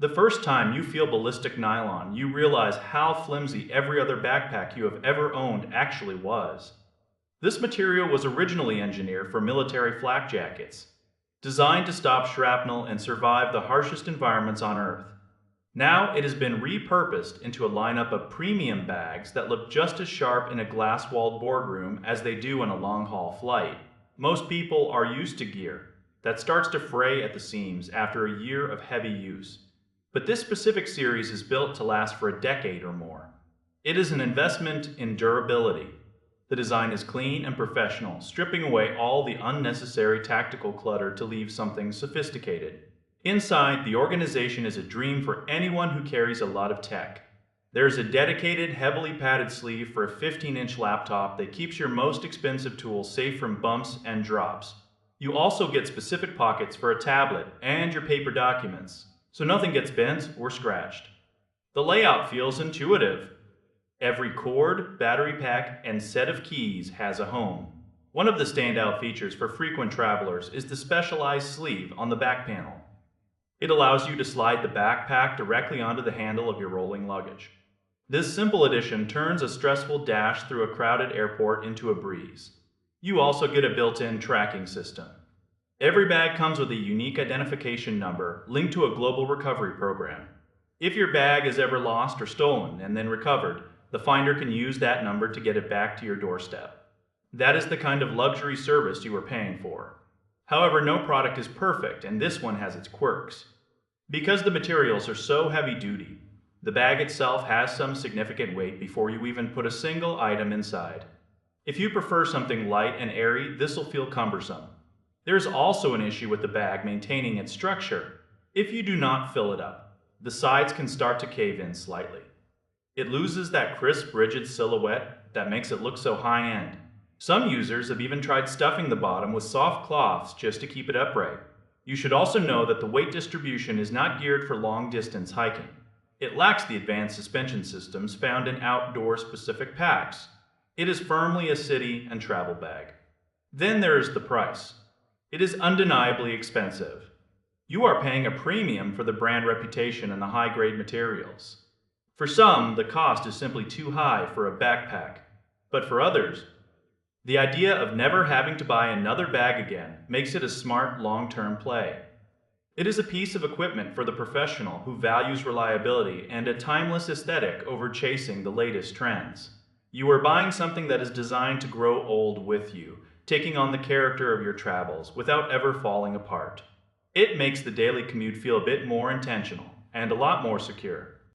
The first time you feel ballistic nylon, you realize how flimsy every other backpack you have ever owned actually was. This material was originally engineered for military flak jackets, designed to stop shrapnel and survive the harshest environments on Earth. Now it has been repurposed into a lineup of premium bags that look just as sharp in a glass-walled boardroom as they do on a long-haul flight. Most people are used to gear that starts to fray at the seams after a year of heavy use. But this specific series is built to last for a decade or more. It is an investment in durability. The design is clean and professional, stripping away all the unnecessary tactical clutter to leave something sophisticated. Inside, the organization is a dream for anyone who carries a lot of tech. There's a dedicated, heavily padded sleeve for a 15-inch laptop that keeps your most expensive tools safe from bumps and drops. You also get specific pockets for a tablet and your paper documents, so nothing gets bent or scratched. The layout feels intuitive. Every cord, battery pack, and set of keys has a home. One of the standout features for frequent travelers is the specialized sleeve on the back panel. It allows you to slide the backpack directly onto the handle of your rolling luggage. This simple addition turns a stressful dash through a crowded airport into a breeze. You also get a built-in tracking system. Every bag comes with a unique identification number linked to a global recovery program. If your bag is ever lost or stolen and then recovered, the finder can use that number to get it back to your doorstep. That is the kind of luxury service you are paying for. However, no product is perfect, and this one has its quirks. Because the materials are so heavy-duty, the bag itself has some significant weight before you even put a single item inside. If you prefer something light and airy, this will feel cumbersome. There is also an issue with the bag maintaining its structure. If you do not fill it up, the sides can start to cave in slightly. It loses that crisp, rigid silhouette that makes it look so high-end. Some users have even tried stuffing the bottom with soft cloths just to keep it upright. You should also know that the weight distribution is not geared for long-distance hiking. It lacks the advanced suspension systems found in outdoor-specific packs. It is firmly a city and travel bag. Then there is the price. It is undeniably expensive. You are paying a premium for the brand reputation and the high-grade materials. For some, the cost is simply too high for a backpack. But for others, the idea of never having to buy another bag again makes it a smart, long-term play. It is a piece of equipment for the professional who values reliability and a timeless aesthetic over chasing the latest trends. You are buying something that is designed to grow old with you, taking on the character of your travels without ever falling apart. It makes the daily commute feel a bit more intentional and a lot more secure.